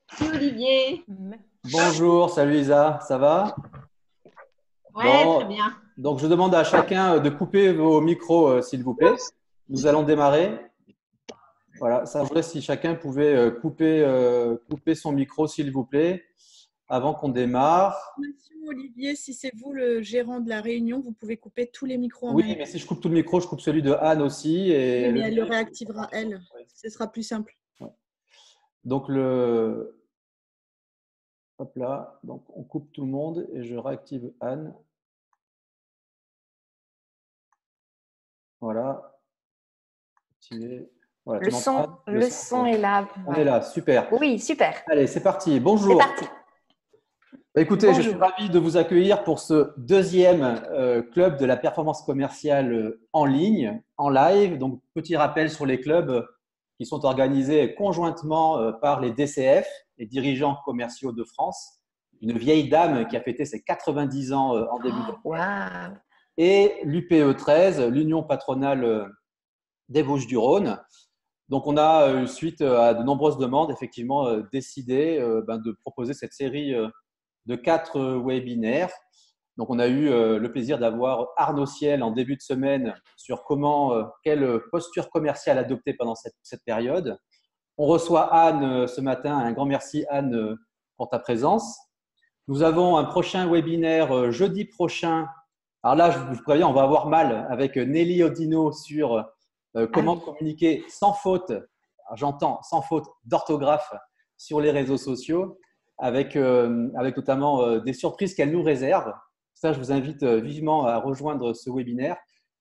Merci Olivier. Bonjour, salut Isa, ça va? Ouais, très Bon, bien. donc je demande à chacun de couper vos micros, s'il vous plaît. Nous allons démarrer. Voilà, ça voudrait si chacun pouvait couper son micro, s'il vous plaît, avant qu'on démarre. Information, Olivier, si c'est vous le gérant de la réunion, vous pouvez couper tous les micros en Oui, même mais temps. si je coupe tout le micro, je coupe celui de Anne aussi. Oui, Et mais le elle le mien. réactivera, elle. Ce sera plus simple. Donc, hop là, donc on coupe tout le monde et je réactive Anne. Voilà, activé. Voilà, tu Le m'entends, son, Anne? le son est là. On est Voilà. là, super. Oui, super. Allez, c'est parti. C'est Bonjour. parti. Écoutez, je suis Bonjour. ravi de vous accueillir pour ce deuxième club de la performance commerciale en ligne, en live. Donc, petit rappel sur les clubs qui sont organisés conjointement par les DCF, les dirigeants commerciaux de France, une vieille dame qui a fêté ses 90 ans en début d'année, Waouh. et l'UPE 13, l'Union patronale des Vosges-du-Rhône. Donc, on a, suite à de nombreuses demandes, effectivement décidé de proposer cette série de 4 webinaires. Donc, on a eu le plaisir d'avoir Arnaud Ciel en début de semaine sur quelle posture commerciale adopter pendant cette période. On reçoit Anne ce matin. Un grand merci, Anne, pour ta présence. Nous avons un prochain webinaire jeudi prochain. Alors là, je vous préviens, on va avoir mal avec Nelly Odino sur comment communiquer sans faute. J'entends sans faute d'orthographe sur les réseaux sociaux, avec notamment des surprises qu'elle nous réserve. Ça, je vous invite vivement à rejoindre ce webinaire.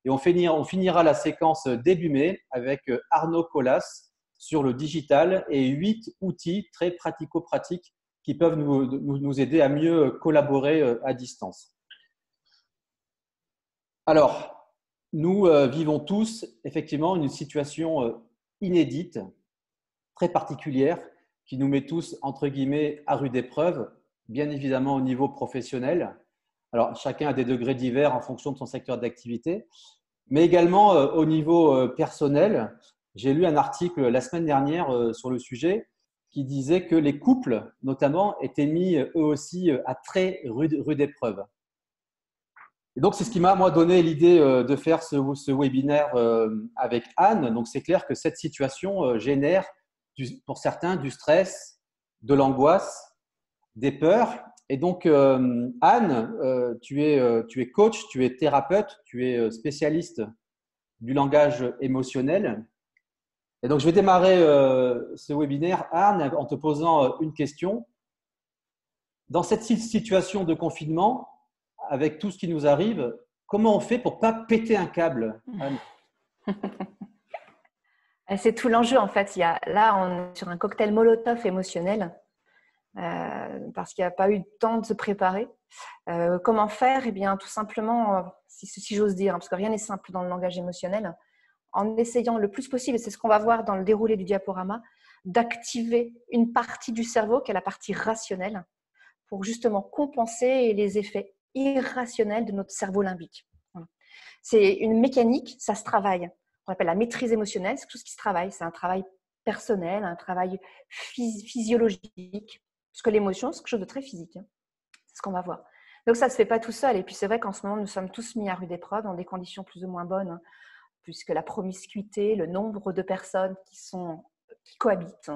Et on finira la séquence début mai avec Arnaud Colas sur le digital et 8 outils très pratico-pratiques qui peuvent nous aider à mieux collaborer à distance. Alors, nous vivons tous effectivement une situation inédite, très particulière, qui nous met tous, entre guillemets, à rude épreuve, bien évidemment au niveau professionnel. Alors, chacun a des degrés divers en fonction de son secteur d'activité, mais également au niveau personnel. J'ai lu un article la semaine dernière sur le sujet qui disait que les couples, notamment, étaient mis eux aussi à très rude épreuve. Et donc, c'est ce qui m'a, moi, donné l'idée de faire ce webinaire avec Anne. Donc, c'est clair que cette situation génère, pour certains, du stress, de l'angoisse, des peurs. Et donc, Anne, tu es coach, tu es thérapeute, tu es spécialiste du langage émotionnel. Et donc, je vais démarrer ce webinaire, Anne, en te posant une question. Dans cette situation de confinement, avec tout ce qui nous arrive, comment on fait pour ne pas péter un câble, Anne? C'est tout l'enjeu en fait. Là, on est sur un cocktail Molotov émotionnel parce qu'il n'y a pas eu le temps de se préparer. Comment faire? Eh bien, tout simplement, si j'ose dire, parce que rien n'est simple dans le langage émotionnel, en essayant le plus possible, et c'est ce qu'on va voir dans le déroulé du diaporama, d'activer une partie du cerveau qui est la partie rationnelle pour justement compenser les effets irrationnels de notre cerveau limbique. Voilà. C'est une mécanique, ça se travaille. On appelle la maîtrise émotionnelle, c'est tout ce qui se travaille. C'est un travail personnel, un travail physiologique, parce que l'émotion, c'est quelque chose de très physique. C'est ce qu'on va voir. Donc ça ne se fait pas tout seul. Et puis c'est vrai qu'en ce moment, nous sommes tous mis à rude épreuve dans des conditions plus ou moins bonnes, puisque la promiscuité, le nombre de personnes qui cohabitent,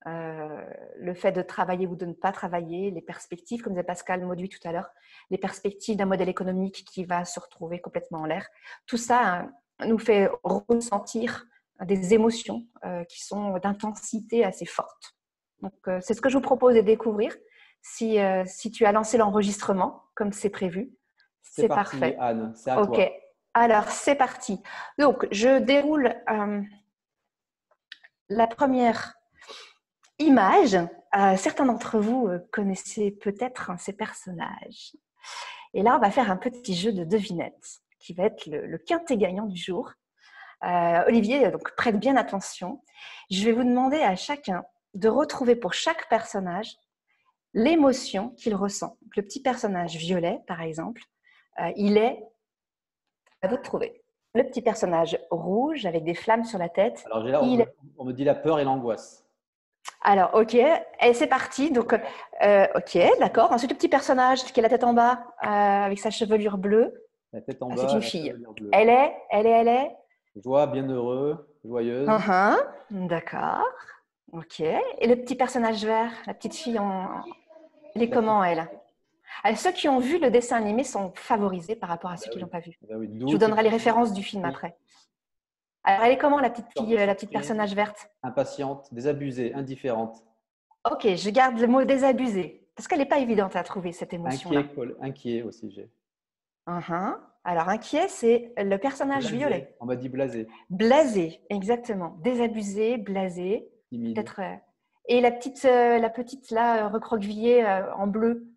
le fait de travailler ou de ne pas travailler, les perspectives, comme disait Pascal Mauduit tout à l'heure, les perspectives d'un modèle économique qui va se retrouver complètement en l'air. Tout ça nous fait ressentir des émotions qui sont d'intensité assez forte. Donc, c'est ce que je vous propose de découvrir. Si tu as lancé l'enregistrement, comme c'est prévu, c'est parti, parfait. Anne, c'est à OK. toi. Alors, c'est parti. Donc, je déroule la première image. Certains d'entre vous connaissez peut-être ces personnages. Et là, on va faire un petit jeu de devinette qui va être le quintet gagnant du jour. Olivier, donc prête bien attention. Je vais vous demander à chacun de retrouver pour chaque personnage l'émotion qu'il ressent. Donc, le petit personnage violet, par exemple, il est… À vous de trouver. Le petit personnage rouge avec des flammes sur la tête. Alors, on me dit la peur et l'angoisse. Alors, ok, et c'est parti. Donc, ok, d'accord. Ensuite, le petit personnage qui a la tête en bas avec sa chevelure bleue. La tête en C'est bas, une la fille. chevelure bleue. Elle est. Joie, bienheureux, joyeuse. D'accord. Ok. Et le petit personnage vert, la petite fille, elle est La comment, elle? Alors, ceux qui ont vu le dessin animé sont favorisés par rapport à ceux qui ne l'ont pas vu. Bah oui, Je vous doute, donnerai les références du film après. Alors, elle est comment, la petite fille, la petite surprise, personnage verte? impatiente, désabusée, indifférente, Ok, je garde le mot désabusé, parce qu'elle n'est pas évidente à trouver, cette émotion-là. inquiet aussi. J'ai. Alors, inquiet, c'est le personnage Blasé, violet. on m'a dit blasé, Blasé, exactement. Désabusé, blasé. timide, Peut-être. Et la petite là, recroquevillée en bleu,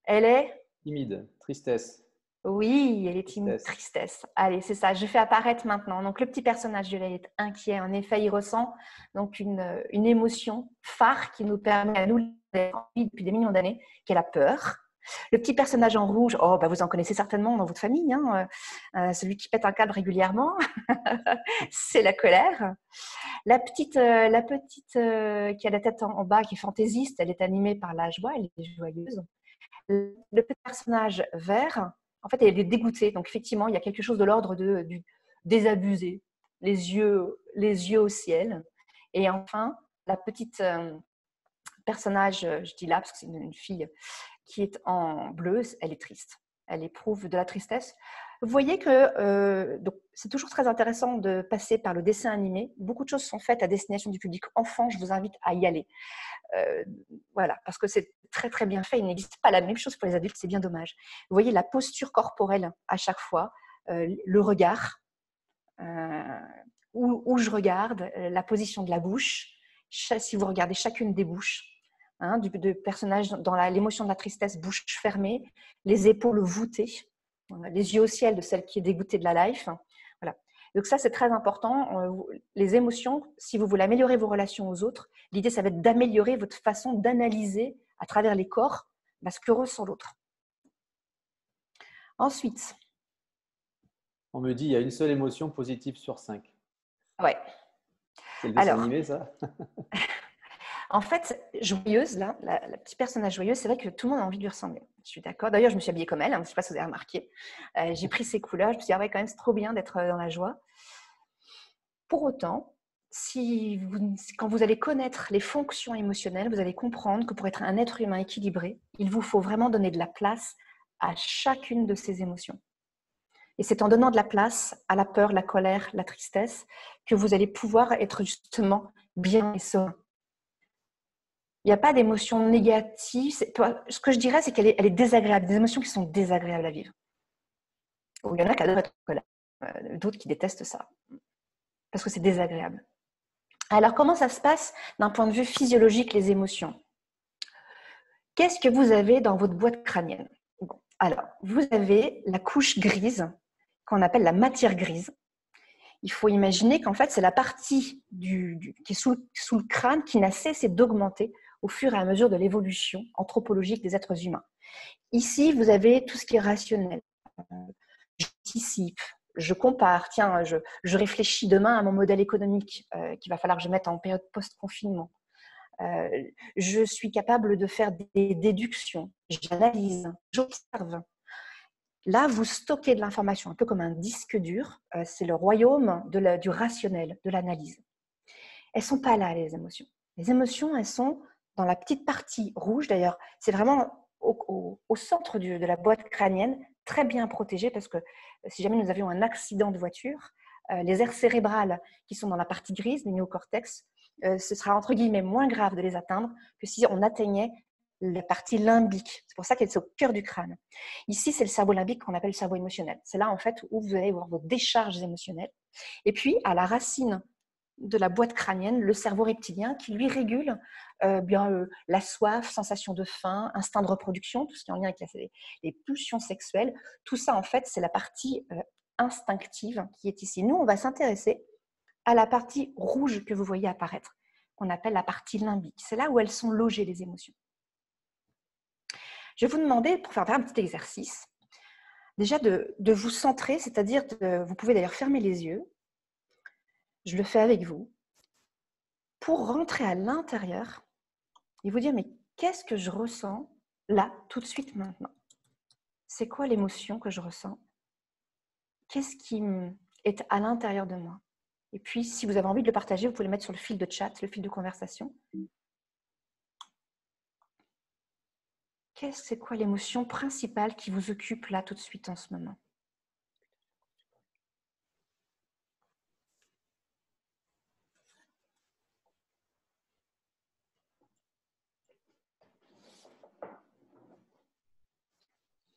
elle est. timide, tristesse, Oui, elle est timide, tristesse. tristesse. Allez, c'est ça. Je fais apparaître maintenant. Donc, le petit personnage violet est inquiet. En effet, il ressent donc une émotion phare qui nous permet à nous d'être en vie depuis des millions d'années, qui est la peur. Le petit personnage en rouge, oh, bah, vous en connaissez certainement dans votre famille, hein, celui qui pète un câble régulièrement, c'est la colère. La petite qui a la tête en bas, qui est fantaisiste, elle est animée par la joie, elle est joyeuse. Le petit personnage vert, en fait, elle est dégoûtée. Donc, effectivement, il y a quelque chose de l'ordre du désabusé, les yeux au ciel. Et enfin, la petite personnage, je dis là parce que c'est une fille qui est en bleu, elle est triste. Elle éprouve de la tristesse. Vous voyez que donc, c'est toujours très intéressant de passer par le dessin animé. Beaucoup de choses sont faites à destination du public enfant. Je vous invite à y aller. Voilà, parce que c'est très très bien fait. Il n'existe pas la même chose pour les adultes, c'est bien dommage. Vous voyez la posture corporelle à chaque fois, le regard, où je regarde, la position de la bouche. Si vous regardez chacune des bouches, du personnage dans l'émotion de la tristesse, bouche fermée, les épaules voûtées, les yeux au ciel de celle qui est dégoûtée de la life. Voilà. Donc ça, c'est très important. Les émotions, si vous voulez améliorer vos relations aux autres, l'idée, ça va être d'améliorer votre façon d'analyser à travers les corps ce que ressent l'autre. Ensuite. On me dit il y a une seule émotion positive sur 5. Ouais. C'est le dessin animé, ça? En fait, joyeuse, là, la petite personnage joyeuse, c'est vrai que tout le monde a envie de lui ressembler. Je suis d'accord. D'ailleurs, je me suis habillée comme elle. Je ne sais pas si vous avez remarqué. J'ai pris ses couleurs. Je me suis dit, ah ouais, quand même, c'est trop bien d'être dans la joie. Pour autant, quand vous allez connaître les fonctions émotionnelles, vous allez comprendre que pour être un être humain équilibré, il vous faut vraiment donner de la place à chacune de ces émotions. Et c'est en donnant de la place à la peur, la colère, la tristesse, que vous allez pouvoir être justement bien et serein. Il n'y a pas d'émotion négative. Ce que je dirais, c'est qu'elle est désagréable. Des émotions qui sont désagréables à vivre. Il y en a qui adorent être en colère, d'autres qui détestent ça, parce que c'est désagréable. Alors, comment ça se passe d'un point de vue physiologique, les émotions? Qu'est-ce que vous avez dans votre boîte crânienne? Alors, vous avez la couche grise, qu'on appelle la matière grise. Il faut imaginer qu'en fait, c'est la partie qui est sous le crâne qui n'a cessé d'augmenter au fur et à mesure de l'évolution anthropologique des êtres humains. Ici, vous avez tout ce qui est rationnel. J'anticipe, je compare. Tiens, je réfléchis demain à mon modèle économique qu'il va falloir que je mette en période post-confinement. Je suis capable de faire des déductions. J'analyse, j'observe. Là, vous stockez de l'information, un peu comme un disque dur. C'est le royaume du rationnel, de l'analyse. Elles ne sont pas là, les émotions. Les émotions, elles sont dans la petite partie rouge. D'ailleurs, c'est vraiment au centre de la boîte crânienne, très bien protégée, parce que si jamais nous avions un accident de voiture, les aires cérébrales qui sont dans la partie grise, le néocortex, ce sera entre guillemets moins grave de les atteindre que si on atteignait la partie limbique. C'est pour ça qu'elle est au cœur du crâne. Ici, c'est le cerveau limbique qu'on appelle le cerveau émotionnel. C'est là, en fait, où vous allez voir vos décharges émotionnelles. Et puis, à la racine de la boîte crânienne, le cerveau reptilien qui, lui, régule la soif, sensation de faim, instinct de reproduction, tout ce qui est en lien avec les pulsions sexuelles. Tout ça, en fait, c'est la partie instinctive qui est ici. Nous, on va s'intéresser à la partie rouge que vous voyez apparaître, qu'on appelle la partie limbique. C'est là où elles sont logées, les émotions. Je vais vous demander, pour faire un petit exercice, déjà de vous centrer, c'est-à-dire, vous pouvez d'ailleurs fermer les yeux, je le fais avec vous, pour rentrer à l'intérieur et vous dire, mais qu'est-ce que je ressens là, tout de suite, maintenant? C'est quoi l'émotion que je ressens? Qu'est-ce qui est à l'intérieur de moi? Et puis, si vous avez envie de le partager, vous pouvez le mettre sur le fil de chat, le fil de conversation. C'est quoi l'émotion principale qui vous occupe là, tout de suite, en ce moment?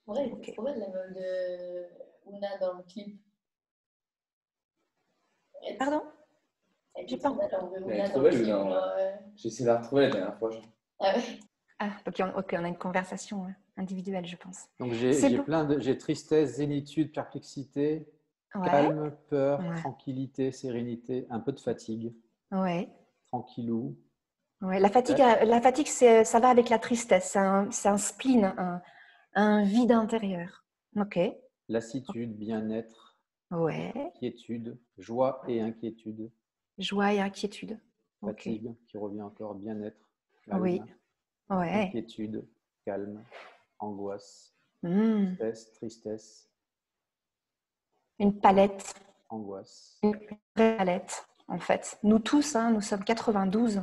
Ouais, elle était trop belle, la meuf de Ouna dans le clip. Pardon? Elle J'ai était pas trop belle, en vrai, Elle Ouna est dans trop le belle, clip. Ouna, ouais. J'ai essayé de la retrouver la dernière fois. Ah ouais. Ah, ok, on a une conversation individuelle, je pense. Donc, C'est j'ai beau. j'ai tristesse, zénitude, perplexité, Ouais, calme, peur, ouais, tranquillité, sérénité, un peu de fatigue, ouais. tranquillou. Ouais. La fatigue, ça va avec la tristesse. C'est un spleen, un vide intérieur. Ok. Lassitude, bien-être, Ouais. quiétude, joie et inquiétude, Joie et inquiétude. Ok. fatigue qui revient encore, bien-être, Oui. calme, Ouais. inquiétude, calme, angoisse, Hmm. tristesse, Une palette. angoisse. Une vraie palette, en fait. Nous tous, nous sommes 92.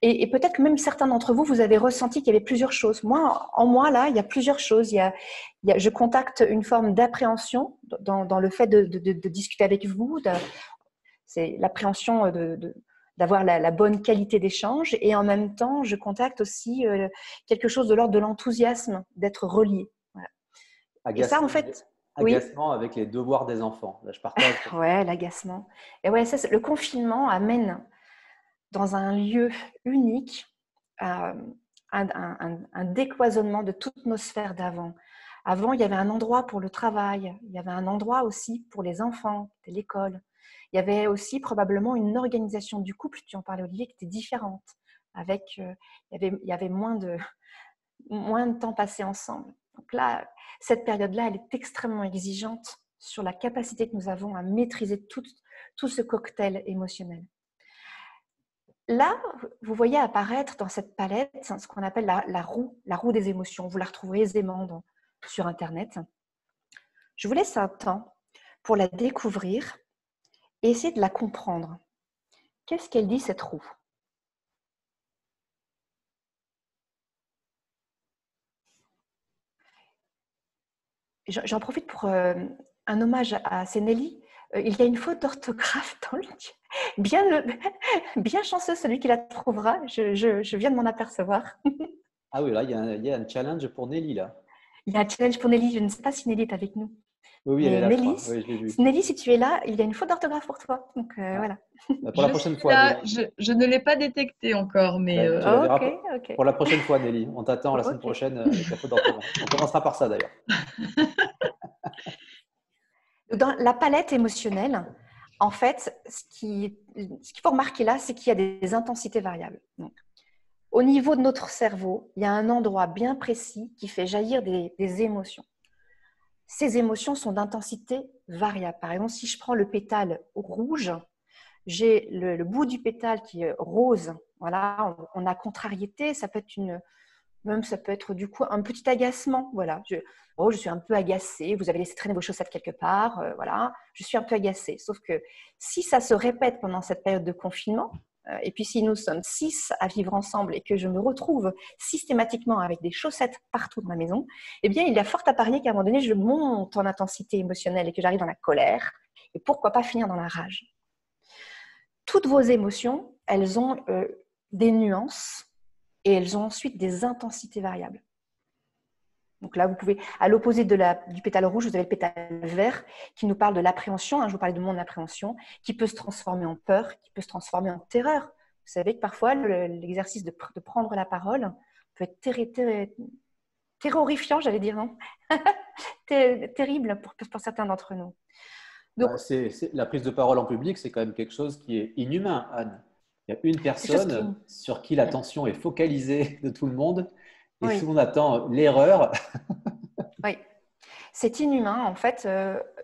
Et peut-être que même certains d'entre vous, vous avez ressenti qu'il y avait plusieurs choses. Moi, en moi, là, il y a plusieurs choses. Je contacte une forme d'appréhension dans le fait de discuter avec vous. C'est l'appréhension d'avoir la bonne qualité d'échange. Et en même temps, je contacte aussi quelque chose de l'ordre de l'enthousiasme, d'être relié. Voilà. Et ça, en fait, oui. Agacement avec les devoirs des enfants. Là, je partage. Ouais, l'agacement. Et ouais, ça, le confinement amène dans un lieu unique un décloisonnement de toutes nos sphères d'avant. Avant, il y avait un endroit pour le travail, il y avait un endroit aussi pour les enfants, c'était l'école. Il y avait aussi probablement une organisation du couple, tu en parlais Olivier, qui était différente. Il y avait moins de temps passé ensemble. Donc là, cette période-là, elle est extrêmement exigeante sur la capacité que nous avons à maîtriser tout ce cocktail émotionnel. Là, vous voyez apparaître dans cette palette ce qu'on appelle la roue des émotions. Vous la retrouverez aisément sur Internet. Je vous laisse un temps pour la découvrir et essayer de la comprendre. Qu'est-ce qu'elle dit, cette roue ? J'en profite pour un hommage à Nelly. Il y a une faute d'orthographe dans le bien chanceux celui qui la trouvera. Je viens de m'en apercevoir. Ah oui, là, il y a un challenge pour Nelly, là. Il y a un challenge pour Nelly. Je ne sais pas si Nelly est avec nous. Oui, elle est là, je crois. Oui, je l'ai vu. Nelly, si tu es là, il y a une faute d'orthographe pour toi. Donc, voilà. Pour la prochaine fois, là, Nelly. je ne l'ai pas détecté encore, mais… Tu la verras Ok. pour la prochaine fois, Nelly. On t'attend la semaine prochaine avec la faute d'orthographe. On commencera par ça, d'ailleurs. Dans la palette émotionnelle, en fait, ce qu'il faut remarquer là, c'est qu'il y a des intensités variables. Donc, au niveau de notre cerveau, il y a un endroit bien précis qui fait jaillir des émotions. Ces émotions sont d'intensité variable. Par exemple, si je prends le pétale rouge, j'ai le bout du pétale qui est rose. Voilà, on a contrariété, ça peut être du coup un petit agacement. Voilà, je suis un peu agacée, vous avez laissé traîner vos chaussettes quelque part, voilà, je suis un peu agacée. Sauf que si ça se répète pendant cette période de confinement, et puis si nous sommes 6 à vivre ensemble et que je me retrouve systématiquement avec des chaussettes partout dans ma maison, eh bien il y a fort à parier qu'à un moment donné, je monte en intensité émotionnelle et que j'arrive dans la colère, et pourquoi pas finir dans la rage. Toutes vos émotions, elles ont des nuances et elles ont ensuite des intensités variables. Donc là, vous pouvez, à l'opposé du pétale rouge, vous avez le pétale vert qui nous parle de l'appréhension. Je vous parlais de mon appréhension, qui peut se transformer en peur, qui peut se transformer en terreur. Vous savez que parfois, l'exercice de prendre la parole peut être terrorifiant, j'allais dire, non terrible pour certains d'entre nous. Donc, la prise de parole en public, c'est quand même quelque chose qui est inhumain, Anne. Il y a une personne sur qui l'attention est focalisée de tout le monde et tout le monde attend l'erreur. Oui. c'est inhumain, en fait,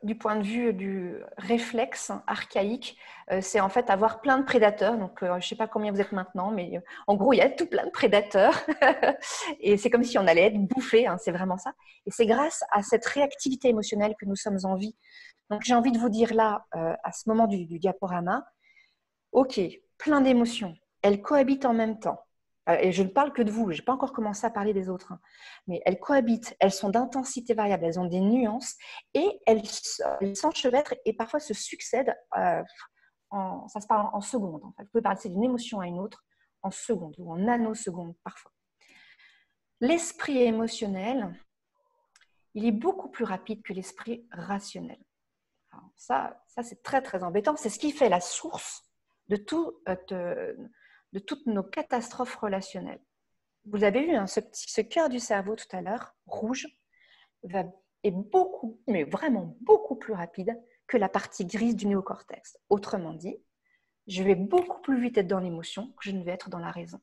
du point de vue du réflexe archaïque. C'est en fait avoir plein de prédateurs. Donc, je ne sais pas combien vous êtes maintenant, mais en gros, il y a tout plein de prédateurs. Et c'est comme si on allait être bouffé, hein, c'est vraiment ça. Et c'est grâce à cette réactivité émotionnelle que nous sommes en vie. Donc, j'ai envie de vous dire là, à ce moment du diaporama, OK, plein d'émotions, elles cohabitent en même temps. Et je ne parle que de vous, je n'ai pas encore commencé à parler des autres, hein. Mais elles cohabitent, elles sont d'intensité variable, elles ont des nuances et elles s'enchevêtrent et parfois se succèdent, ça se parle en secondes. En fait. Vous pouvez passer d'une émotion à une autre en secondes ou en nanosecondes parfois. L'esprit émotionnel, il est beaucoup plus rapide que l'esprit rationnel. Alors ça c'est très très embêtant, c'est ce qui fait la source de toutes nos catastrophes relationnelles. Vous avez vu, hein, ce cœur du cerveau tout à l'heure, rouge, est beaucoup, mais vraiment beaucoup plus rapide que la partie grise du néocortex. Autrement dit, je vais beaucoup plus vite être dans l'émotion que je ne vais être dans la raison.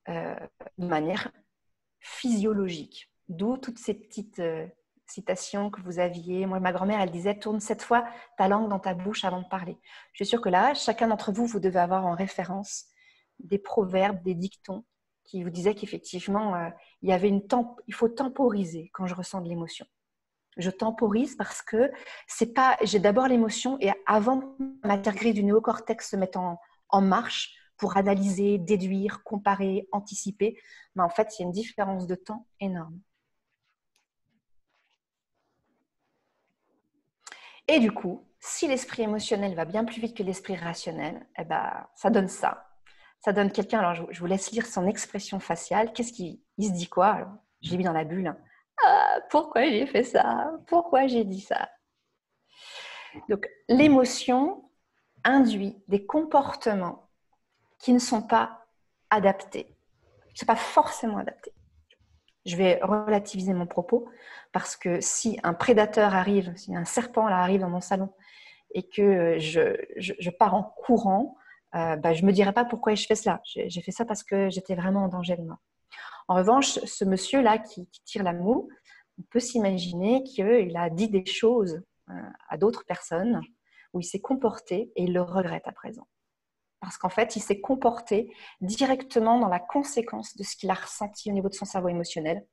De manière physiologique. D'où toutes ces petites citations que vous aviez. Moi, ma grand-mère, elle disait « Tourne 7 fois ta langue dans ta bouche avant de parler ». Je suis sûre que là, chacun d'entre vous, vous devez avoir en référence des proverbes, des dictons qui vous disaient qu'effectivement, il faut temporiser quand je ressens de l'émotion. Je temporise parce que j'ai d'abord l'émotion et avant que la matière grise du néocortex se mette en marche pour analyser, déduire, comparer, anticiper, mais en fait, il y a une différence de temps énorme. Et du coup, si l'esprit émotionnel va bien plus vite que l'esprit rationnel, eh ben, ça donne ça. Ça donne quelqu'un, alors je vous laisse lire son expression faciale. Qu'est-ce qu'il se dit quoi? Je l'ai mis dans la bulle. Ah, pourquoi j'ai fait ça? Pourquoi j'ai dit ça? Donc, l'émotion induit des comportements qui ne sont pas adaptés. Qui ne sont pas forcément adaptés. Je vais relativiser mon propos parce que si un prédateur arrive, si un serpent là, arrive dans mon salon et que je pars en courant, je ne me dirai pas pourquoi je fais cela. J'ai fait ça parce que j'étais vraiment en danger de mort. En revanche, ce monsieur-là qui tire la moue, on peut s'imaginer qu'il a dit des choses à d'autres personnes où il s'est comporté et il le regrette à présent. Parce qu'en fait, il s'est comporté directement dans la conséquence de ce qu'il a ressenti au niveau de son cerveau émotionnel.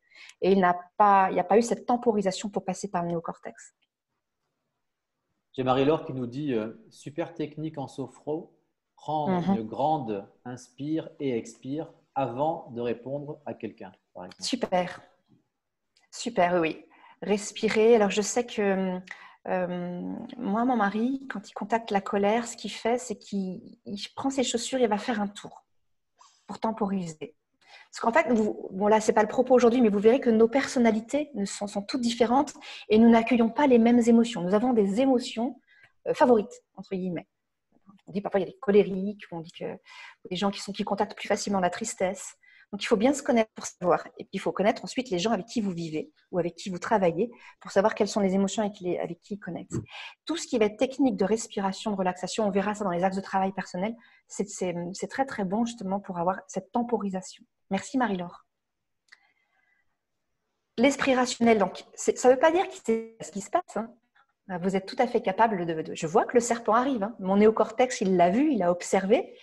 Et il n'y a pas eu cette temporisation pour passer par le néocortex. J'ai Marie-Laure qui nous dit super technique en sophro, prends une grande inspire et expire avant de répondre à quelqu'un, par exemple. Super. Super, oui. Respirer. Alors, je sais que moi, mon mari, quand il contacte la colère, ce qu'il fait, c'est qu'il prend ses chaussures et va faire un tour pour temporiser. Parce qu'en fait, bon là, ce n'est pas le propos aujourd'hui, mais vous verrez que nos personnalités sont toutes différentes et nous n'accueillons pas les mêmes émotions. Nous avons des émotions favorites, entre guillemets. On dit parfois il y a des colériques, on dit que des gens qui contactent plus facilement la tristesse. Donc, il faut bien se connaître pour savoir. Et puis, il faut connaître ensuite les gens avec qui vous vivez ou avec qui vous travaillez pour savoir quelles sont les émotions avec qui ils connectent. Tout ce qui va être technique de respiration, de relaxation, on verra ça dans les axes de travail personnel, c'est très, très bon justement pour avoir cette temporisation. Merci Marie-Laure. L'esprit rationnel, donc, ça ne veut pas dire que c'est ce qui se passe. Hein. Vous êtes tout à fait capable de… Je vois que le serpent arrive. Hein. Mon néocortex, il l'a vu, il a observé.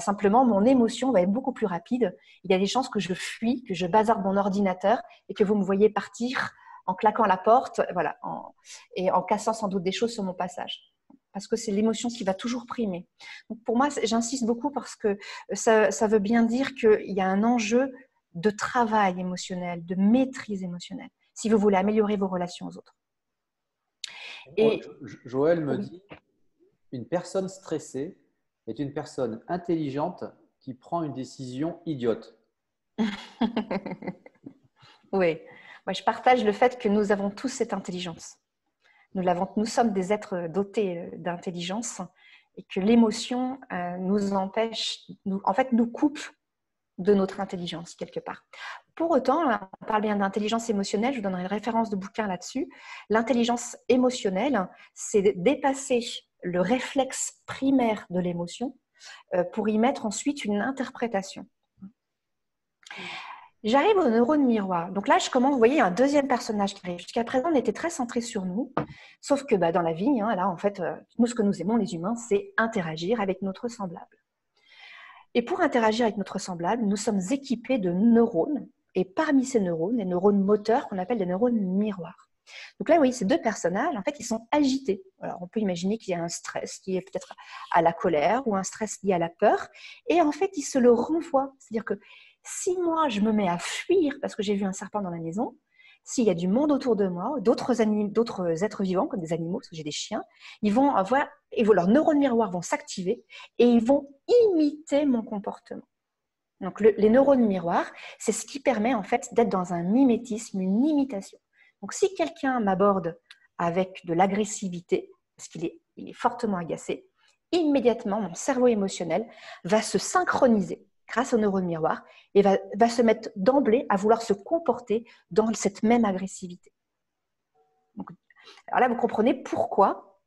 Simplement, mon émotion va être beaucoup plus rapide. Il y a des chances que je fuis, que je bazarde mon ordinateur et que vous me voyez partir en claquant la porte, voilà, et en cassant sans doute des choses sur mon passage. Parce que c'est l'émotion qui va toujours primer. Donc pour moi, j'insiste beaucoup parce que ça veut bien dire qu'il y a un enjeu de travail émotionnel, de maîtrise émotionnelle, si vous voulez améliorer vos relations aux autres. Et Joël me dit, une personne stressée est une personne intelligente qui prend une décision idiote. Oui, moi je partage le fait que nous avons tous cette intelligence. Nous sommes des êtres dotés d'intelligence et que l'émotion nous empêche, nous coupe de notre intelligence quelque part. Pour autant, on parle bien d'intelligence émotionnelle, je vous donnerai une référence de bouquin là-dessus. L'intelligence émotionnelle, c'est dépasser le réflexe primaire de l'émotion pour y mettre ensuite une interprétation. J'arrive aux neurones miroirs. Donc là, je commence, vous voyez, un deuxième personnage qui arrive. Jusqu'à présent, on était très centré sur nous. Sauf que dans la vie, là, en fait, nous, ce que nous aimons, les humains, c'est interagir avec notre semblable. Et pour interagir avec notre semblable, nous sommes équipés de neurones. Et parmi ces neurones, les neurones moteurs qu'on appelle des neurones miroirs. Donc là, vous voyez, ces deux personnages, en fait, ils sont agités. Alors, on peut imaginer qu'il y a un stress qui est peut-être à la colère ou un stress lié à la peur. Et en fait, ils se le renvoient. C'est-à-dire que si moi, je me mets à fuir parce que j'ai vu un serpent dans la maison, s'il y a du monde autour de moi, d'autres êtres vivants, comme des animaux, parce que j'ai des chiens, leurs neurones miroirs vont s'activer et ils vont imiter mon comportement. Donc, les neurones miroirs, c'est ce qui permet en fait d'être dans un mimétisme, une imitation. Donc, si quelqu'un m'aborde avec de l'agressivité, parce qu'il est fortement agacé, immédiatement, mon cerveau émotionnel va se synchroniser grâce aux neurones miroirs et va se mettre d'emblée à vouloir se comporter dans cette même agressivité. Donc, alors là, vous comprenez pourquoi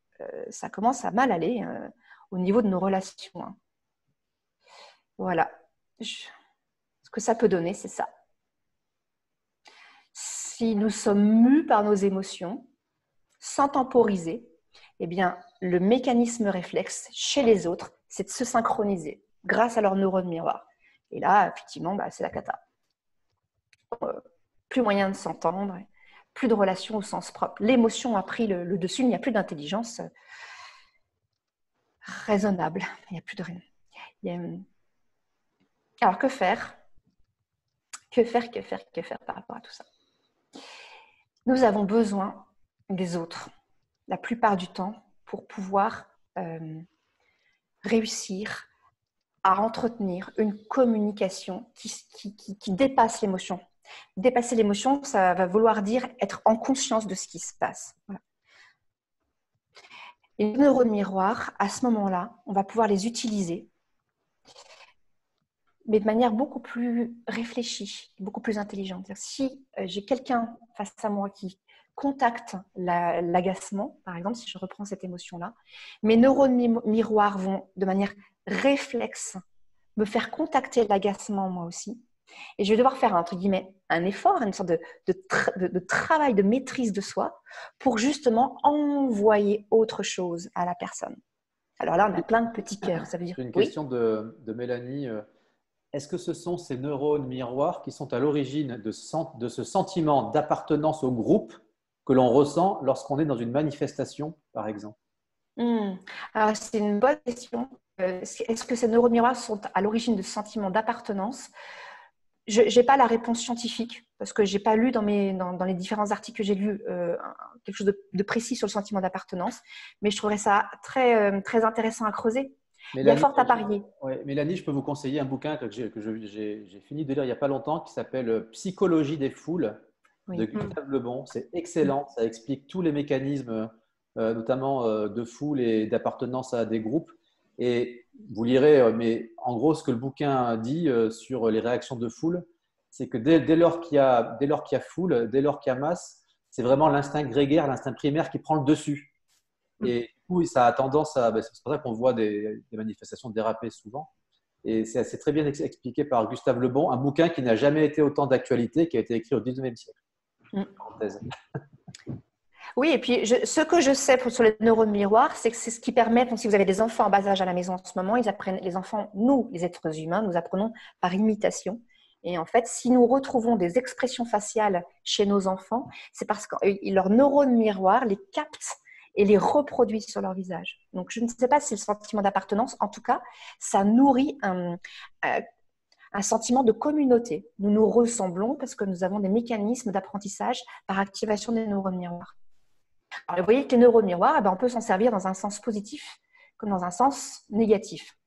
ça commence à mal aller au niveau de nos relations. Hein. Voilà. Ce que ça peut donner, c'est ça. Si nous sommes mus par nos émotions, sans temporiser, eh bien, le mécanisme réflexe chez les autres, c'est de se synchroniser grâce à leurs neurones miroirs. Et là, effectivement, c'est la cata. Plus moyen de s'entendre, plus de relations au sens propre. L'émotion a pris le dessus, il n'y a plus d'intelligence raisonnable. Il n'y a plus de rien. Alors, que faire ? Que faire par rapport à tout ça ? Nous avons besoin des autres, la plupart du temps, pour pouvoir réussir à entretenir une communication qui dépasse l'émotion. Dépasser l'émotion, ça va vouloir dire être en conscience de ce qui se passe. Voilà. Les neurones miroirs, à ce moment-là, on va pouvoir les utiliser, mais de manière beaucoup plus réfléchie, beaucoup plus intelligente. Si j'ai quelqu'un face à moi qui contacte l'agacement, par exemple, si je reprends cette émotion-là, mes neurones miroirs vont, de manière réflexe, me faire contacter l'agacement moi aussi. Et je vais devoir faire, entre guillemets, un effort, une sorte de travail de maîtrise de soi pour justement envoyer autre chose à la personne. Alors là, on a plein de petits cœurs. Ça veut dire, j'ai une question de Mélanie. Est-ce que ce sont ces neurones miroirs qui sont à l'origine de ce sentiment d'appartenance au groupe que l'on ressent lorsqu'on est dans une manifestation, par exemple ? Alors, c'est une bonne question. Est-ce que ces neurones miroirs sont à l'origine de ce sentiment d'appartenance ? Je n'ai pas la réponse scientifique parce que je n'ai pas lu dans les différents articles que j'ai lus quelque chose de précis sur le sentiment d'appartenance, mais je trouverais ça très, très intéressant à creuser. Mélanie, il y a fort à parier. Mélanie, je peux vous conseiller un bouquin que j'ai fini de lire il n'y a pas longtemps qui s'appelle « Psychologie des foules » de Gustave Le Bon. C'est excellent, ça explique tous les mécanismes, notamment de foule et d'appartenance à des groupes. Et vous lirez, mais en gros, ce que le bouquin dit sur les réactions de foule, c'est que dès lors qu'il y a foule, dès lors qu'il y a masse, c'est vraiment l'instinct grégaire, l'instinct primaire qui prend le dessus. Et du coup, ça a tendance à… C'est pour ça qu'on voit des manifestations déraper souvent. Et c'est très bien expliqué par Gustave Le Bon, un bouquin qui n'a jamais été autant d'actualité, qui a été écrit au XIXe siècle. Oui, et puis ce que je sais sur les neurones miroirs, c'est que c'est ce qui permet, donc si vous avez des enfants en bas âge à la maison en ce moment, les enfants, nous, les êtres humains, nous apprenons par imitation. Et en fait, si nous retrouvons des expressions faciales chez nos enfants, c'est parce que leurs neurones miroirs les captent et les reproduisent sur leur visage. Donc, je ne sais pas si c'est le sentiment d'appartenance. En tout cas, ça nourrit un sentiment de communauté. Nous nous ressemblons parce que nous avons des mécanismes d'apprentissage par activation des neurones miroirs. Alors, vous voyez que les neurones miroirs, on peut s'en servir dans un sens positif comme dans un sens négatif.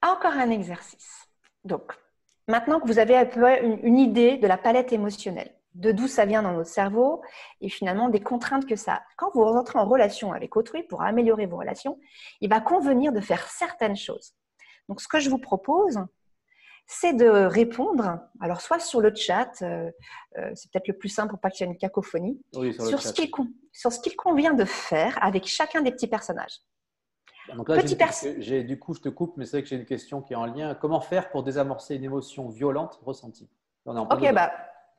Encore un exercice. Donc, maintenant que vous avez un peu une idée de la palette émotionnelle, de d'où ça vient dans notre cerveau et finalement des contraintes que ça a. Quand vous rentrez en relation avec autrui pour améliorer vos relations, il va convenir de faire certaines choses. Donc, ce que je vous propose, c'est de répondre, alors soit sur le chat, c'est peut-être le plus simple pour pas qu'il y ait une cacophonie, sur ce qu'il convient de faire avec chacun des petits personnages. Donc là, Petit perso. du coup, je te coupe, mais c'est vrai que j'ai une question qui est en lien. Comment faire pour désamorcer une émotion violente ressentie? On est en plein Ok, dedans. bah,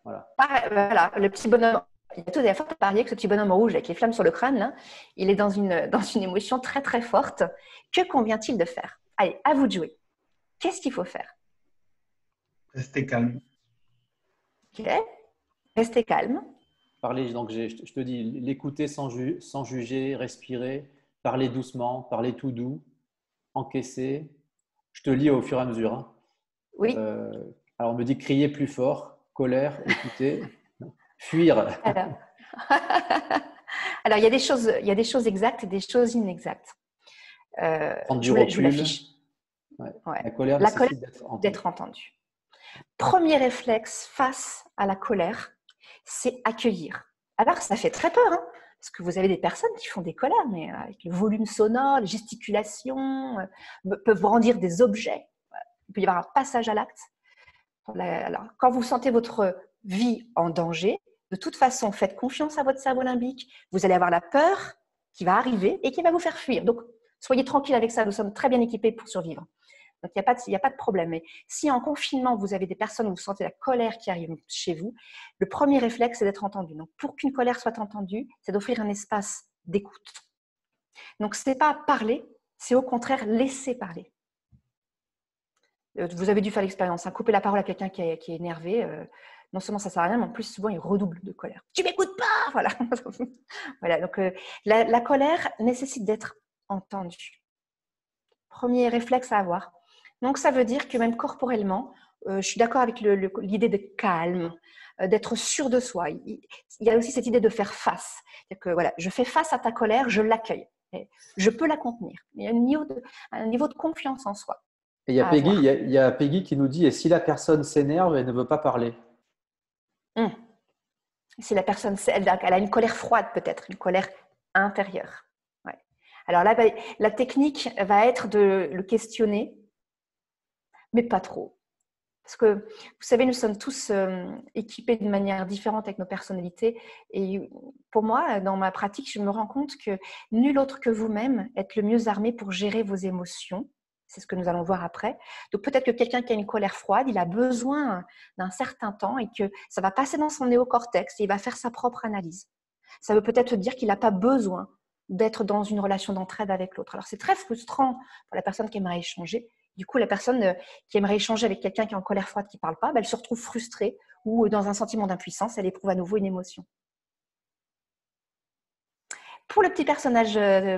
Voilà. voilà, le petit bonhomme. Il y a tout des fois parier que ce petit bonhomme rouge avec les flammes sur le crâne, là, il est dans une émotion très très forte. Que convient-il de faire? Allez, à vous de jouer. Qu'est-ce qu'il faut faire? Restez calme. Ok. Restez calme. Parler, donc je te dis, l'écouter sans juger, respirer, parler doucement, parler tout doux, encaisser. Je te lis au fur et à mesure. Hein. Oui. Alors, on me dit crier plus fort, colère, écouter, fuir. Alors, alors il y a des choses exactes et des choses inexactes. Prendre du Je vous recul. l'affiche. Ouais. Ouais. La colère La nécessite colère d'être entendue. entendue. Premier réflexe face à la colère, c'est accueillir. Alors, ça fait très peur, hein, parce que vous avez des personnes qui font des colères, mais avec le volume sonore, les gesticulations, peuvent brandir des objets. Il peut y avoir un passage à l'acte. Alors, quand vous sentez votre vie en danger, de toute façon, faites confiance à votre cerveau limbique. Vous allez avoir la peur qui va arriver et qui va vous faire fuir. Donc, soyez tranquille avec ça. Nous sommes très bien équipés pour survivre. Donc, il n'y a pas de problème. Mais si en confinement, vous avez des personnes où vous sentez la colère qui arrive chez vous, le premier réflexe, c'est d'être entendu. Donc, pour qu'une colère soit entendue, c'est d'offrir un espace d'écoute. Donc, ce n'est pas parler, c'est au contraire laisser parler. Vous avez dû faire l'expérience. Hein. Couper la parole à quelqu'un qui est énervé, non seulement ça ne sert à rien, mais en plus, souvent, il redouble de colère. « Tu m'écoutes pas !» Voilà. Voilà. Donc, la colère nécessite d'être entendue. Premier réflexe à avoir. Donc, ça veut dire que même corporellement, je suis d'accord avec l'idée de calme, d'être sûr de soi. Il y a aussi cette idée de faire face. C'est-à-dire que voilà, je fais face à ta colère, je l'accueille. Je peux la contenir. Il y a un niveau de confiance en soi. Et il y a Peggy qui nous dit, et si la personne s'énerve et ne veut pas parler? Si la personne, elle a une colère froide peut-être, une colère intérieure. Ouais. Alors là, la technique va être de le questionner, mais pas trop. Parce que, vous savez, nous sommes tous équipés de manière différente avec nos personnalités. Et pour moi, dans ma pratique, je me rends compte que nul autre que vous-même est le mieux armé pour gérer vos émotions. C'est ce que nous allons voir après. Donc, peut-être que quelqu'un qui a une colère froide, il a besoin d'un certain temps et que ça va passer dans son néocortex et il va faire sa propre analyse. Ça veut peut-être dire qu'il n'a pas besoin d'être dans une relation d'entraide avec l'autre. Alors, c'est très frustrant pour la personne qui aimerait échanger. Du coup, la personne qui aimerait échanger avec quelqu'un qui est en colère froide, qui ne parle pas, elle se retrouve frustrée ou dans un sentiment d'impuissance, elle éprouve à nouveau une émotion. Pour le petit personnage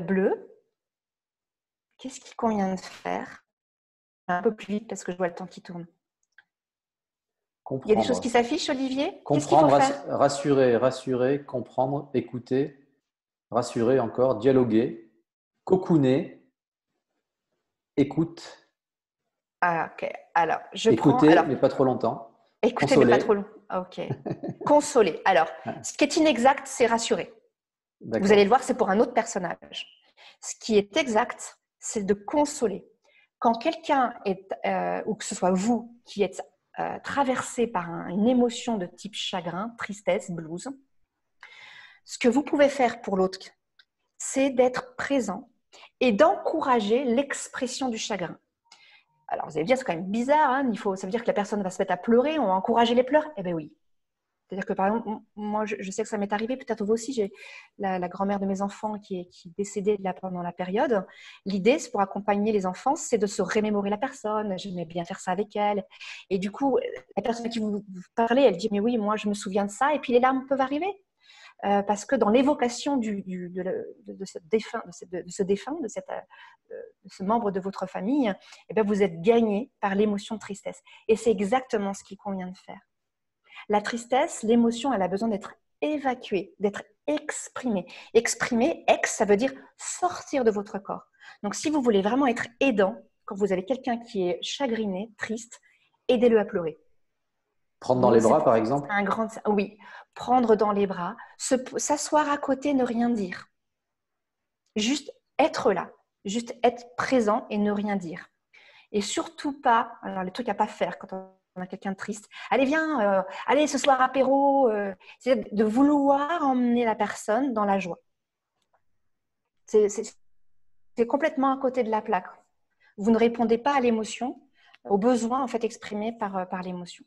bleu, qu'est-ce qu'il convient de faire? Un peu plus vite parce que je vois le temps qui tourne. Comprendre. Il y a des choses qui s'affichent, Olivier? Comprendre, rassurer, comprendre, écouter, rassurer encore, dialoguer, cocooner, écoute. Ah, ok. Alors, écouter, mais pas trop longtemps. Écouter, consoler. mais pas trop long. Ok. Consoler. Alors, ce qui est inexact, c'est rassurer. Vous allez le voir, c'est pour un autre personnage. Ce qui est exact, c'est de consoler. Quand quelqu'un est, ou que ce soit vous, qui êtes traversé par une émotion de type chagrin, tristesse, blues, ce que vous pouvez faire pour l'autre, c'est d'être présent et d'encourager l'expression du chagrin. Alors, vous allez me dire, c'est quand même bizarre, hein, ça veut dire que la personne va se mettre à pleurer, on va encourager les pleurs? Eh bien oui. C'est-à-dire que, par exemple, moi, je sais que ça m'est arrivé, peut-être vous aussi, j'ai la grand-mère de mes enfants qui est décédée là pendant la période. L'idée, c'est pour accompagner les enfants, c'est de se remémorer la personne. J'aimais bien faire ça avec elle. Et du coup, la personne à qui vous parlez, elle dit, mais oui, moi, je me souviens de ça. Et puis, les larmes peuvent arriver. Parce que dans l'évocation de ce membre de votre famille, eh bien, vous êtes gagné par l'émotion de tristesse. Et c'est exactement ce qu'il convient de faire. La tristesse, l'émotion, elle a besoin d'être évacuée, d'être exprimée. Exprimer, ça veut dire sortir de votre corps. Donc, si vous voulez vraiment être aidant, quand vous avez quelqu'un qui est chagriné, triste, aidez-le à pleurer. Prendre dans les bras, par exemple? Oui, prendre dans les bras, s'asseoir à côté, ne rien dire. Juste être là, juste être présent et ne rien dire. Et surtout pas, alors les trucs à pas faire quand on a quelqu'un de triste. Allez, viens, allez, ce soir apéro. C'est de vouloir emmener la personne dans la joie. C'est c'est complètement à côté de la plaque. Vous ne répondez pas à l'émotion, aux besoins en fait exprimés par l'émotion.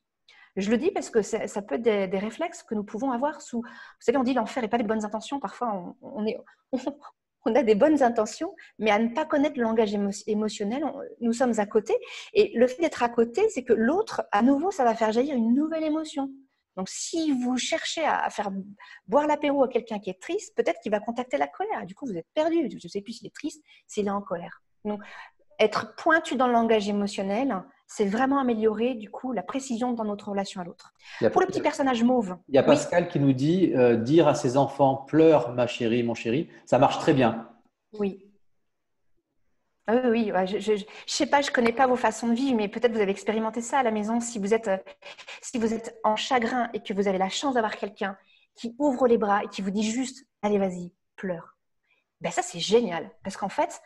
Je le dis parce que ça peut être des réflexes que nous pouvons avoir sous… Vous savez, on dit l'enfer n'est pas avec de bonnes intentions. Parfois, on a des bonnes intentions, mais à ne pas connaître le langage émotionnel, nous sommes à côté. Et le fait d'être à côté, c'est que l'autre, à nouveau, ça va faire jaillir une nouvelle émotion. Donc, si vous cherchez à faire boire l'apéro à quelqu'un qui est triste, peut-être qu'il va contacter la colère. Du coup, vous êtes perdu. Je ne sais plus s'il est triste, s'il est en colère. Donc, être pointu dans le langage émotionnel, c'est vraiment améliorer du coup la précision dans notre relation à l'autre. Pour le petit personnage mauve. Il y a Pascal qui nous dit dire à ses enfants pleure ma chérie, mon chéri, ça marche très bien. Oui. Oui, je ne sais pas, je ne connais pas vos façons de vivre, mais peut-être vous avez expérimenté ça à la maison. Si vous êtes en chagrin et que vous avez la chance d'avoir quelqu'un qui ouvre les bras et qui vous dit juste « Allez, vas-y, pleure ». Ben ça, c'est génial parce qu'en fait,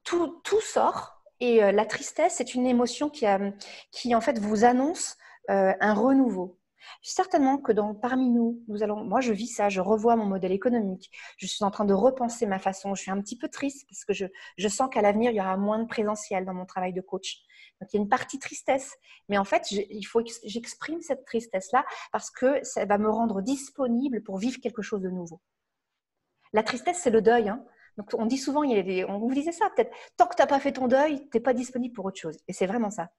tout sort et la tristesse, c'est une émotion qui en fait vous annonce un renouveau. Certainement que parmi nous, moi je vis ça, je revois mon modèle économique, je suis en train de repenser ma façon, je suis un petit peu triste parce que je sens qu'à l'avenir, il y aura moins de présentiel dans mon travail de coach. Donc il y a une partie tristesse, mais en fait, il faut que j'exprime cette tristesse-là parce que ça va me rendre disponible pour vivre quelque chose de nouveau. La tristesse, c'est le deuil, hein. Donc, on dit souvent, on vous disait ça peut-être, tant que tu n'as pas fait ton deuil, tu n'es pas disponible pour autre chose. Et c'est vraiment ça.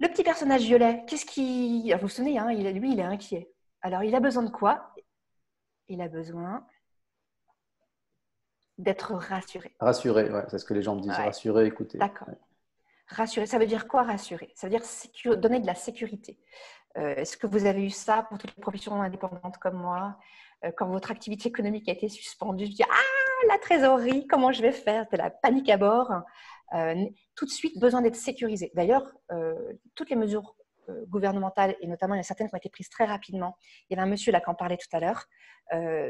Le petit personnage violet, alors, vous vous souvenez, hein, lui, il est inquiet. Alors, il a besoin de quoi? Il a besoin d'être rassuré. Rassuré, ouais, c'est ce que les gens me disent. Ouais. Rassuré, écoutez. D'accord. Ouais. Rassuré, ça veut dire quoi rassurer? Ça veut dire donner de la sécurité. Est-ce que vous avez eu ça pour toutes les professions indépendantes comme moi? Quand votre activité économique a été suspendue, je dis « Ah, la trésorerie, comment je vais faire ?» C'est la panique à bord. Tout de suite, besoin d'être sécurisé. D'ailleurs, toutes les mesures gouvernementales, et notamment il y en a certaines qui ont été prises très rapidement. Il y avait un monsieur là qui en parlait tout à l'heure,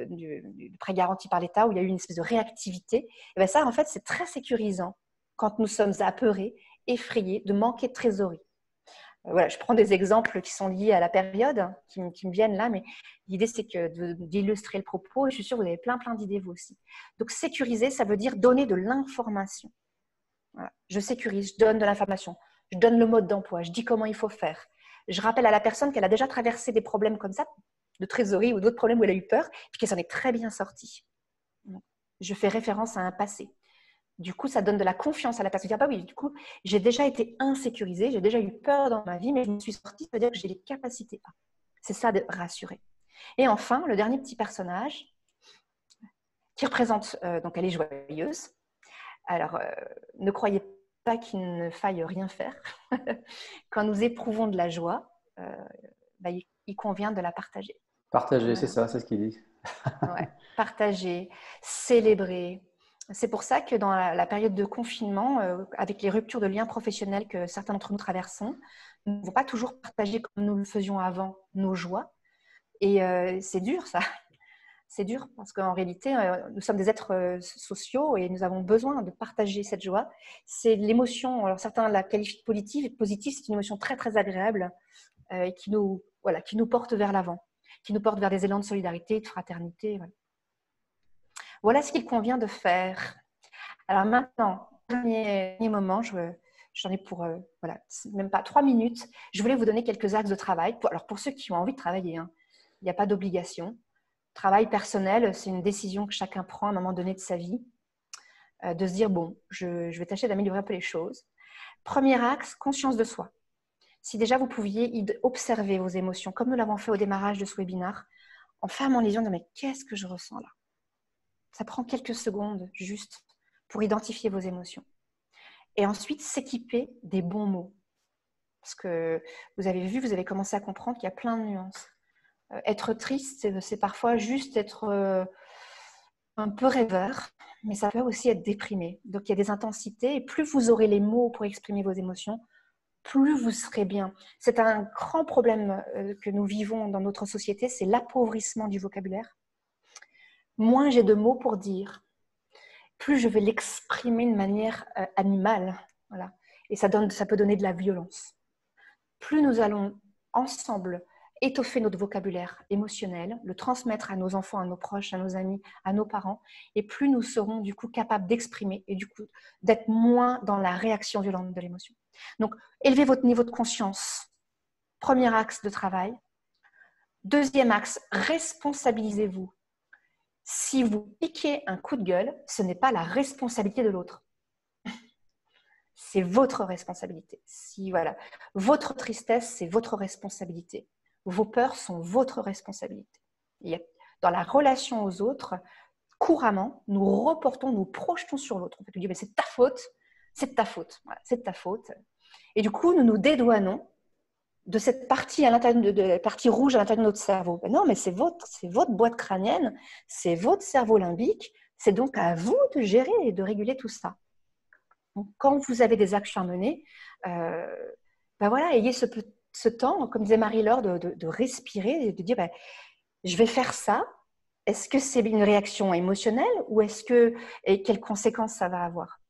du prêt garanti par l'État, où il y a eu une espèce de réactivité. Et bien ça, en fait, c'est très sécurisant quand nous sommes apeurés, effrayés de manquer de trésorerie. Voilà, je prends des exemples qui sont liés à la période, qui me viennent là, mais l'idée, c'est d'illustrer le propos, et je suis sûre que vous avez plein d'idées, vous aussi. Donc, sécuriser, ça veut dire donner de l'information. Voilà. Je sécurise, je donne de l'information, je donne le mode d'emploi, je dis comment il faut faire. Je rappelle à la personne qu'elle a déjà traversé des problèmes comme ça, de trésorerie ou d'autres problèmes où elle a eu peur, puis qu'elle s'en est très bien sortie. Je fais référence à un passé. Du coup, ça donne de la confiance à la personne. Ah oui, du coup, j'ai déjà été insécurisée, j'ai déjà eu peur dans ma vie, mais je me suis sortie, c'est-à-dire que j'ai les capacités à. C'est ça de rassurer. Et enfin, le dernier petit personnage qui représente, donc elle est joyeuse. Alors, ne croyez pas qu'il ne faille rien faire. Quand nous éprouvons de la joie, il convient de la partager. Partager, voilà. C'est ça, c'est ce qu'il dit. Ouais. Partager, célébrer. C'est pour ça que dans la période de confinement, avec les ruptures de liens professionnels que certains d'entre nous traversons, nous ne pouvons pas toujours partager comme nous le faisions avant nos joies. Et c'est dur, ça. C'est dur parce qu'en réalité, nous sommes des êtres sociaux et nous avons besoin de partager cette joie. C'est l'émotion, alors certains la qualifient de positive, c'est une émotion très, très agréable qui nous porte vers l'avant, qui nous porte vers des élans de solidarité, de fraternité. Voilà ce qu'il convient de faire. Alors maintenant, dernier moment, j'en ai pour même pas 3 minutes. Je voulais vous donner quelques axes de travail. Alors pour ceux qui ont envie de travailler, hein, il n'y a pas d'obligation. Travail personnel, c'est une décision que chacun prend à un moment donné de sa vie, de se dire, bon, je vais tâcher d'améliorer un peu les choses. Premier axe, conscience de soi. Si déjà vous pouviez observer vos émotions, comme nous l'avons fait au démarrage de ce webinaire, en fermant les yeux, en disant, mais qu'est-ce que je ressens là? Ça prend quelques secondes juste pour identifier vos émotions. Et ensuite, s'équiper des bons mots. Parce que vous avez commencé à comprendre qu'il y a plein de nuances. Être triste, c'est parfois juste être un peu rêveur, mais ça peut aussi être déprimé. Donc, il y a des intensités. Et plus vous aurez les mots pour exprimer vos émotions, plus vous serez bien. C'est un grand problème que nous vivons dans notre société, c'est l'appauvrissement du vocabulaire. Moins j'ai de mots pour dire, plus je vais l'exprimer de manière animale. Voilà. Et ça peut donner de la violence. Plus nous allons ensemble étoffer notre vocabulaire émotionnel, le transmettre à nos enfants, à nos proches, à nos amis, à nos parents, et plus nous serons du coup capables d'exprimer et du coup d'être moins dans la réaction violente de l'émotion. Donc, élevez votre niveau de conscience. Premier axe de travail. Deuxième axe, responsabilisez-vous. Si vous piquez un coup de gueule, ce n'est pas la responsabilité de l'autre. C'est votre responsabilité. Si, voilà, votre tristesse, c'est votre responsabilité. Vos peurs sont votre responsabilité. Dans la relation aux autres, couramment, nous reportons, nous projetons sur l'autre. On peut dire, c'est de ta faute, c'est de ta faute, voilà, c'est de ta faute. Et du coup, nous nous dédouanons de cette partie, de la partie rouge à l'intérieur de notre cerveau. Ben non, mais c'est votre boîte crânienne, c'est votre cerveau limbique, c'est donc à vous de gérer et de réguler tout ça. Donc, quand vous avez des actions à mener, ben voilà, ayez ce temps, comme disait Marie-Laure, de respirer et de dire je vais faire ça. Est-ce que c'est une réaction émotionnelle ou et quelles conséquences ça va avoir?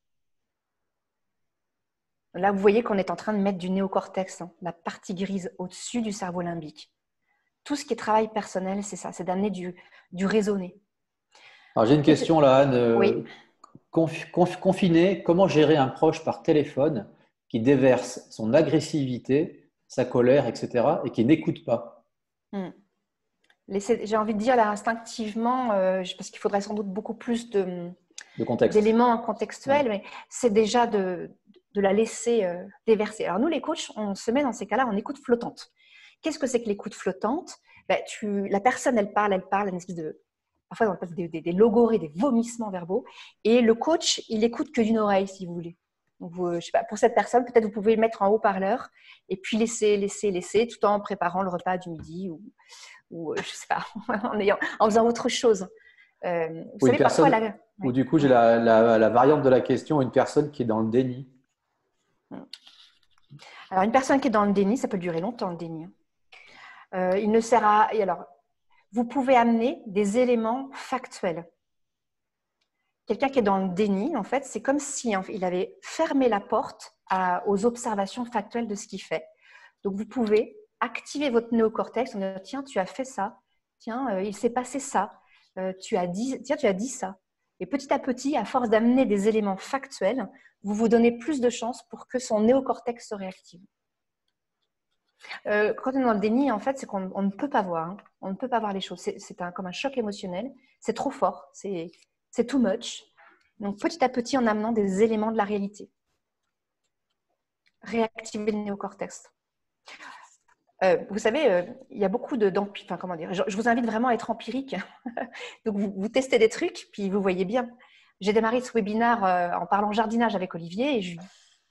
Là, vous voyez qu'on est en train de mettre du néocortex, la partie grise au-dessus du cerveau limbique. Tout ce qui est travail personnel, c'est ça, c'est d'amener du raisonné. Alors, j'ai une question là, Anne. Oui. Confiné, comment gérer un proche par téléphone qui déverse son agressivité, sa colère, etc. et qui n'écoute pas? J'ai envie de dire là instinctivement, parce qu'il faudrait sans doute beaucoup plus d'éléments contextuels, mais c'est déjà de la laisser déverser. Alors nous, les coachs, on se met dans ces cas-là en écoute flottante. Qu'est-ce que c'est que l'écoute flottante? La personne, elle parle, une espèce de… Parfois, on appelle des logorées, des vomissements verbaux. Et le coach, il écoute que d'une oreille, si vous voulez. Donc, je sais pas, pour cette personne, peut-être vous pouvez le mettre en haut-parleur et puis laisser, tout en préparant le repas du midi ou je sais pas, en faisant autre chose. Vous savez, parfois… Ou du coup, j'ai la variante de la question, une personne qui est dans le déni. Alors, une personne qui est dans le déni, ça peut durer longtemps, le déni. Il ne sert à… Alors, vous pouvez amener des éléments factuels. Quelqu'un qui est dans le déni, en fait, c'est comme si il avait fermé la porte aux observations factuelles de ce qu'il fait. Donc, vous pouvez activer votre néocortex en disant « Tiens, tu as fait ça. Tiens, il s'est passé ça. Tu as dit ça. » Et petit à petit, à force d'amener des éléments factuels, vous vous donnez plus de chances pour que son néocortex se réactive. Quand on est dans le déni, en fait, c'est qu'on ne peut pas voir. Hein. On ne peut pas voir les choses. C'est comme un choc émotionnel. C'est trop fort. C'est too much. Donc, petit à petit, en amenant des éléments de la réalité. Réactiver le néocortex. Vous savez, il y a beaucoup comment dire, je vous invite vraiment à être empirique. Donc, vous testez des trucs, puis vous voyez bien. J'ai démarré ce webinaire en parlant jardinage avec Olivier. Et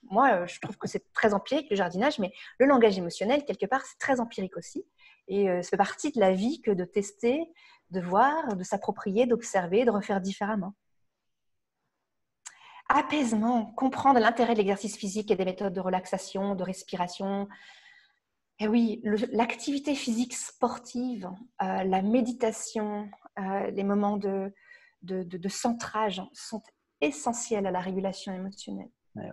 moi, je trouve que c'est très empirique, le jardinage, mais le langage émotionnel, quelque part, c'est très empirique aussi. Et ça fait partie de la vie que de tester, de voir, de s'approprier, d'observer, de refaire différemment. Apaisement, comprendre l'intérêt de l'exercice physique et des méthodes de relaxation, de respiration. Et oui, l'activité physique sportive, la méditation, les moments de centrage sont essentiels à la régulation émotionnelle. Ouais.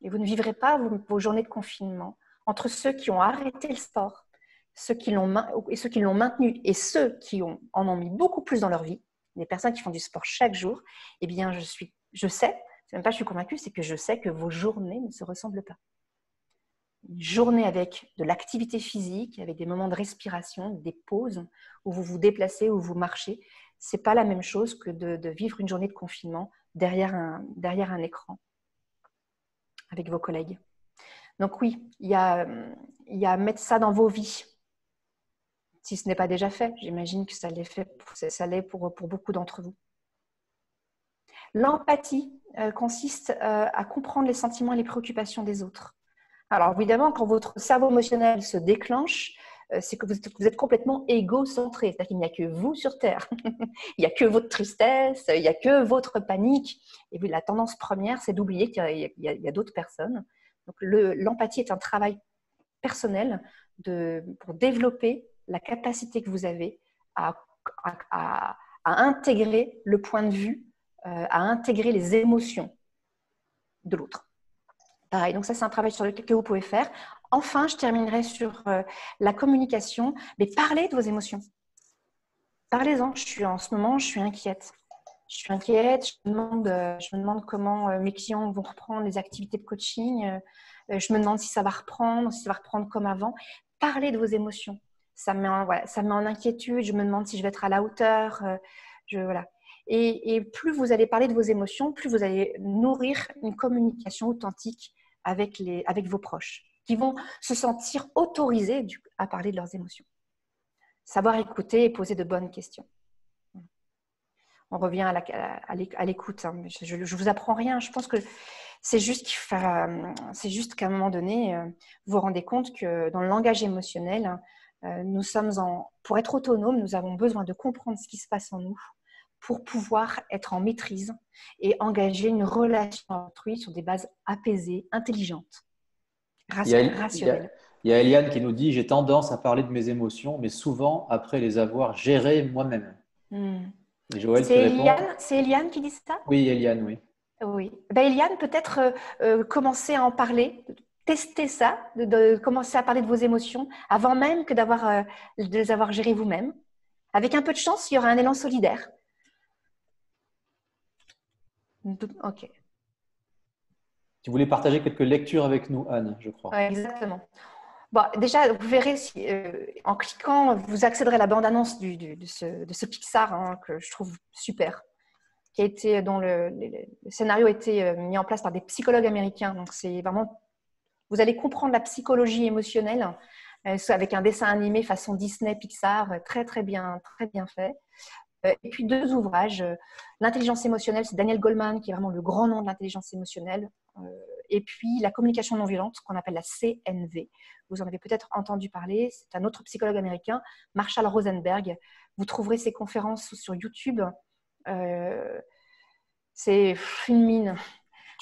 Et vous ne vivrez pas vos journées de confinement entre ceux qui ont arrêté le sport, ceux qui l'ont maintenu et ceux qui en ont mis beaucoup plus dans leur vie, les personnes qui font du sport chaque jour. Eh bien, je sais, c'est même pas je suis convaincue, c'est que je sais que vos journées ne se ressemblent pas. Une journée avec de l'activité physique, avec des moments de respiration, des pauses où vous vous déplacez, où vous marchez, c'est pas la même chose que de vivre une journée de confinement derrière un écran avec vos collègues. Donc oui, il y a à mettre ça dans vos vies. Si ce n'est pas déjà fait, j'imagine que ça l'est pour beaucoup d'entre vous. L'empathie consiste à comprendre les sentiments et les préoccupations des autres. Alors évidemment, quand votre cerveau émotionnel se déclenche, c'est que vous êtes complètement égocentré. C'est-à-dire qu'il n'y a que vous sur Terre. Il n'y a que votre tristesse, il n'y a que votre panique. Et puis la tendance première, c'est d'oublier qu'il y a d'autres personnes. Donc l'empathie est un travail personnel pour développer la capacité que vous avez à intégrer le point de vue, à intégrer les émotions de l'autre. Pareil, donc ça c'est un travail sur lequel que vous pouvez faire enfin, je terminerai sur la communication. Mais parlez de vos émotions. Parlez-en. En ce moment, je suis inquiète. Je suis inquiète. Je me demande comment mes clients vont reprendre les activités de coaching. Je me demande si ça va reprendre, comme avant. Parlez de vos émotions. Ça me met en inquiétude. Je me demande si je vais être à la hauteur. Voilà. Et plus vous allez parler de vos émotions, plus vous allez nourrir une communication authentique avec vos proches, qui vont se sentir autorisés à parler de leurs émotions. Savoir écouter et poser de bonnes questions. On revient à l'écoute. Hein. Je ne vous apprends rien. Je pense que c'est juste qu'à un moment donné, vous vous rendez compte que dans le langage émotionnel, pour être autonome, nous avons besoin de comprendre ce qui se passe en nous pour pouvoir être en maîtrise et engager une relation autrui sur des bases apaisées, intelligentes, rationnelles. Il y a Eliane qui nous dit « J'ai tendance à parler de mes émotions, mais souvent après les avoir gérées moi-même. » Et Joël qui répond… C'est Eliane qui dit ça? Oui, Eliane, oui. Oui. Eliane, peut-être commencer à en parler, tester ça, de commencer à parler de vos émotions avant même que de les avoir gérées vous-même. Avec un peu de chance, il y aura un élan solidaire. Ok. Tu voulais partager quelques lectures avec nous, Anne, je crois. Oui, exactement. Bon, déjà, vous verrez, en cliquant, vous accéderez à la bande-annonce de ce Pixar hein, que je trouve super, dont le scénario a été mis en place par des psychologues américains. Donc, c'est vraiment, vous allez comprendre la psychologie émotionnelle avec un dessin animé façon Disney, Pixar, très, très bien fait. Et puis 2 ouvrages. L'intelligence émotionnelle, c'est Daniel Goleman, qui est vraiment le grand nom de l'intelligence émotionnelle. Et puis la communication non violente, qu'on appelle la CNV. Vous en avez peut-être entendu parler. C'est un autre psychologue américain, Marshall Rosenberg. Vous trouverez ses conférences sur YouTube. C'est une mine.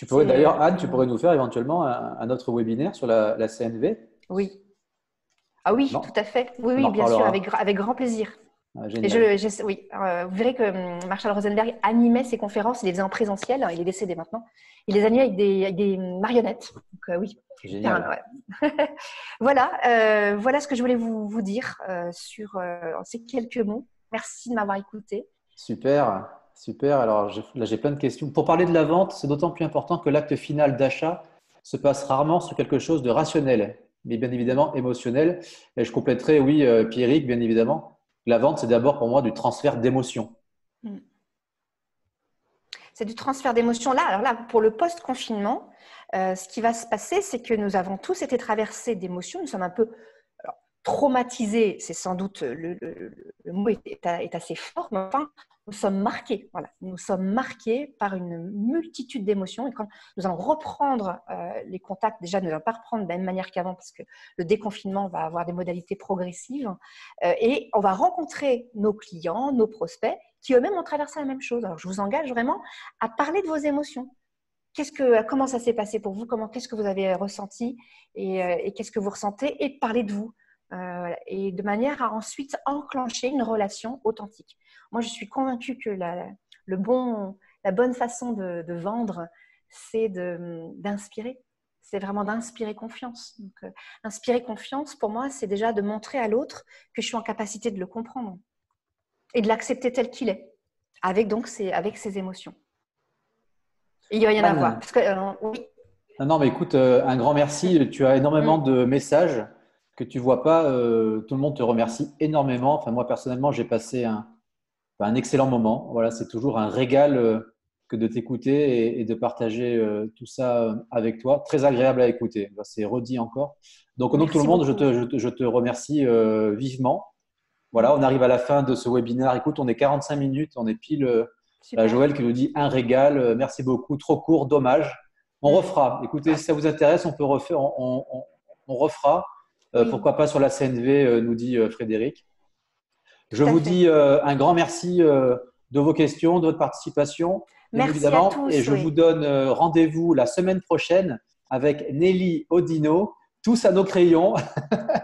D'ailleurs, Anne, tu pourrais nous faire éventuellement un autre webinaire sur la CNV? Oui. Ah oui, tout à fait. Oui, bien sûr, avec grand plaisir. Ah, oui, vous verrez que Marshall Rosenberg animait ses conférences, il les faisait en présentiel, il est décédé maintenant. Il les animait avec des marionnettes. Donc, oui. Génial. Voilà ce que je voulais vous dire sur ces quelques mots. Merci de m'avoir écouté. Super. Alors là, j'ai plein de questions. Pour parler de la vente, c'est d'autant plus important que l'acte final d'achat se passe rarement sur quelque chose de rationnel, mais bien évidemment émotionnel. Et je compléterai, oui, Pierrick, bien évidemment. La vente, c'est d'abord pour moi du transfert d'émotions. C'est du transfert d'émotions. Alors là, pour le post-confinement, ce qui va se passer, c'est que nous avons tous été traversés d'émotions. Nous sommes un peu traumatisés, c'est sans doute le mot est assez fort, mais enfin, nous sommes marqués. Voilà. Nous sommes marqués par une multitude d'émotions. Et quand nous allons reprendre les contacts, déjà, nous n'allons pas reprendre de la même manière qu'avant parce que le déconfinement va avoir des modalités progressives. Et on va rencontrer nos clients, nos prospects, qui eux-mêmes ont traversé la même chose. Alors, je vous engage vraiment à parler de vos émotions. Comment ça s'est passé pour vous? Qu'est-ce que vous avez ressenti et qu'est-ce que vous ressentez? Et parler de vous. Et de manière à ensuite enclencher une relation authentique. Moi, je suis convaincue que la bonne façon de vendre, c'est d'inspirer. C'est vraiment d'inspirer confiance. Donc, inspirer confiance, pour moi, c'est déjà de montrer à l'autre que je suis en capacité de le comprendre et de l'accepter tel qu'il est, avec ses émotions. Et il va y en avoir. Parce que, oui. Non, mais écoute, un grand merci. Tu as énormément de messages que tu ne vois pas. Tout le monde te remercie énormément. Enfin, moi, personnellement, j'ai passé un excellent moment. Voilà, c'est toujours un régal que de t'écouter et de partager tout ça avec toi. Très agréable à écouter. C'est redit encore. Donc, au nom de tout le monde, je te remercie vivement. Voilà, on arrive à la fin de ce webinaire. Écoute, on est 45 minutes. On est pile… Joël qui nous dit un régal. Merci beaucoup. Trop court, dommage. On refera. Écoutez, si ça vous intéresse, on peut refaire. On refera. Pourquoi pas sur la CNV, nous dit Frédéric. Je vous dis un grand merci de vos questions, de votre participation. Merci évidemment, à tous. Et je vous donne rendez-vous la semaine prochaine avec Nelly Odino, tous à nos crayons.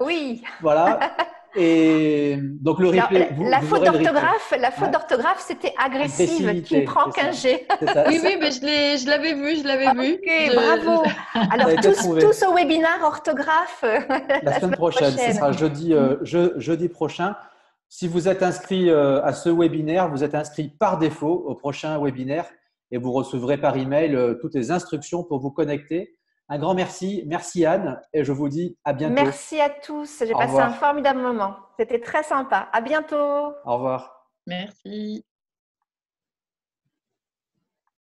Oui. Voilà. Et donc le Alors, replay, la vous faute aurez le replay. d'orthographe, c'était agressive, qui Agressivité, prend c'est ça. 15G. C'est ça. Oui, oui, mais je l'avais vu, je l'avais vu. Ok, bravo. Ça a Alors, été trouvé. tous au webinaire orthographe La semaine prochaine, ce sera jeudi prochain. Si vous êtes inscrit à ce webinaire, vous êtes inscrit par défaut au prochain webinaire et vous recevrez par email toutes les instructions pour vous connecter. Un grand merci. Merci Anne et je vous dis à bientôt. Merci à tous. J'ai Au passé revoir. un formidable moment. C'était très sympa. À bientôt. Au revoir. Merci.